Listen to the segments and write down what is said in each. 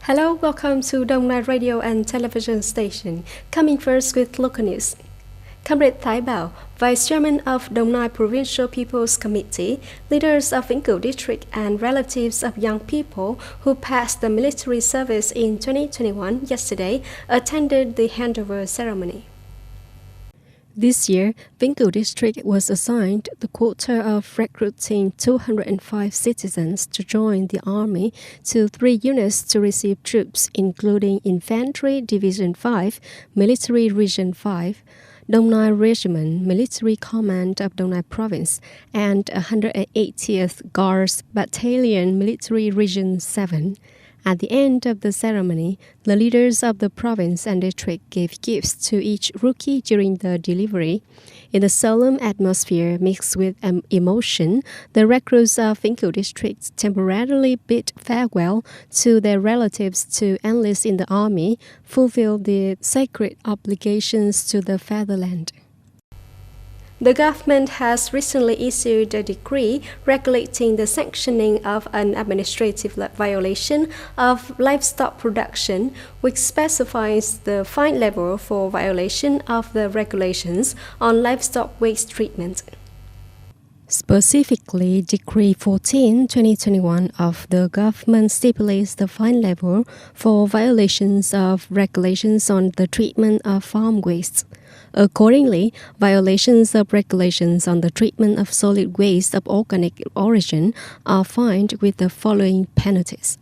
Hello, welcome to Dong Nai Radio and Television Station. Coming first with local news. Comrade Thái Bảo, Vice Chairman of Dong Nai Provincial People's Committee, leaders of Vĩnh Cửu District and relatives of young people who passed the military service in 2021 yesterday attended the handover ceremony. This year, Vĩnh Cửu District was assigned the quota of recruiting 205 citizens to join the army to 3 units to receive troops, including Infantry Division 5, Military Region 5, Dong Nai Regiment, Military Command of Dong Nai Province, and 180th Guards Battalion, Military Region 7. At the end of the ceremony, the leaders of the province and district gave gifts to each rookie during the delivery. In a solemn atmosphere mixed with emotion, the recruits of Vĩnh Cửu District temporarily bid farewell to their relatives to enlist in the army, fulfill the sacred obligations to the fatherland. The government has recently issued a decree regulating the sanctioning of an administrative violation of livestock production, which specifies the fine level for violation of the regulations on livestock waste treatment. Specifically, Decree 14/2021 of the government stipulates the fine level for violations of regulations on the treatment of farm wastes. Accordingly, violations of regulations on the treatment of solid waste of organic origin are fined with the following penalties: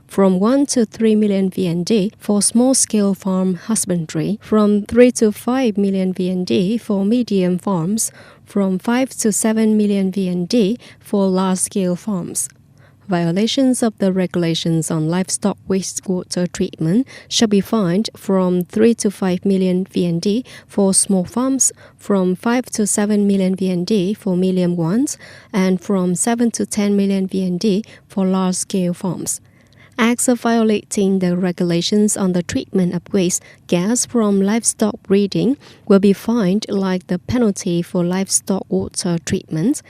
from 1 to 3 million VND for small-scale farm husbandry, from 3 to 5 million VND for medium farms, from 5 to 7 million VND for large-scale farms. Violations of the regulations on livestock wastewater treatment shall be fined from 3 to 5 million VND for small farms, from 5 to 7 million VND for medium ones, and from 7 to 10 million VND for large-scale farms. Acts of violating the regulations on the treatment of waste gas from livestock breeding will be fined like the penalty for livestock water treatment.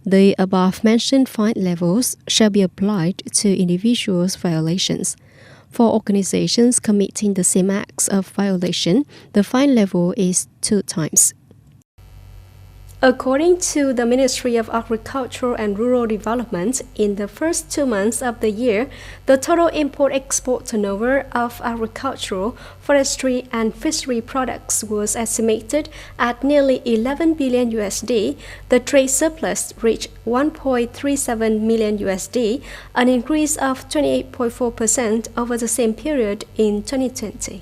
The above-mentioned fine levels shall be applied to individuals' violations. For organizations committing the same acts of violation, the fine level is 2 times. According to the Ministry of Agriculture and Rural Development, in the first 2 months of the year, the total import-export turnover of agricultural, forestry, and fishery products was estimated at nearly 11 billion USD. The trade surplus reached 1.37 million USD, an increase of 28.4% over the same period in 2020.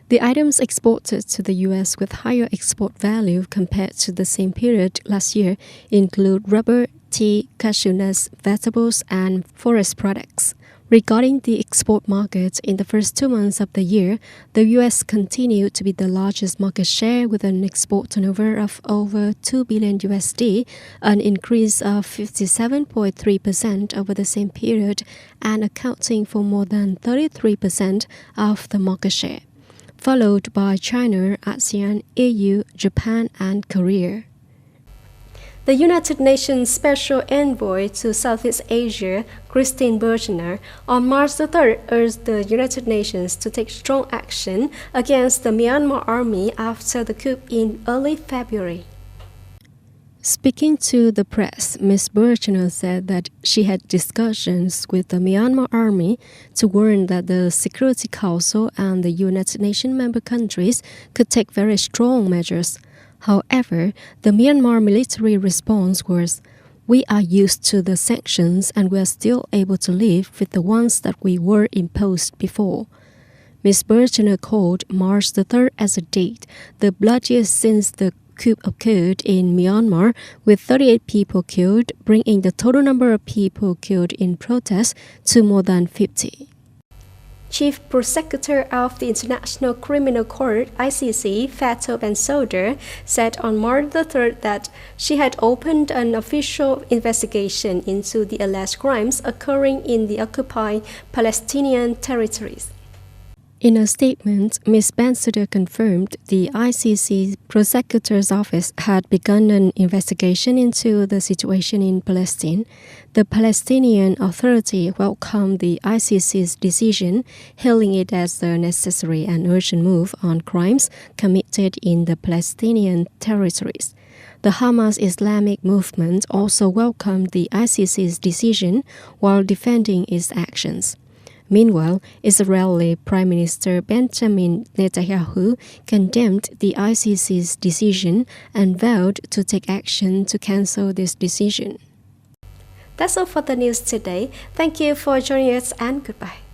The items exported to the U.S. with higher export value compared to the same period last year include rubber, tea, cashew nuts, vegetables, and forest products. Regarding the export market, in the first 2 months of the year, the U.S. continued to be the largest market share with an export turnover of over 2 billion USD, an increase of 57.3% over the same period and accounting for more than 33% of the market share, followed by China, ASEAN, EU, Japan, and Korea. The United Nations Special Envoy to Southeast Asia, Christine Bergener, on March 3rd urged the United Nations to take strong action against the Myanmar army after the coup in early February. Speaking to the press, Ms. Bergener said that she had discussions with the Myanmar army to warn that the Security Council and the United Nations member countries could take very strong measures. However, the Myanmar military response was, "We are used to the sanctions and we are still able to live with the ones that we were imposed before." Ms. Bergener called March 3rd as a date, the bloodiest since the coup occurred in Myanmar, with 38 people killed, bringing the total number of people killed in protests to more than 50. Chief Prosecutor of the International Criminal Court, ICC, Fatou Bensouda, said on March 3rd that she had opened an official investigation into the alleged crimes occurring in the occupied Palestinian territories. In a statement, Ms. Bensouda confirmed the ICC prosecutor's office had begun an investigation into the situation in Palestine. The Palestinian Authority welcomed the ICC's decision, hailing it as a necessary and urgent move on crimes committed in the Palestinian territories. The Hamas Islamic movement also welcomed the ICC's decision while defending its actions. Meanwhile, Israeli Prime Minister Benjamin Netanyahu condemned the ICC's decision and vowed to take action to cancel this decision. That's all for the news today. Thank you for joining us and goodbye.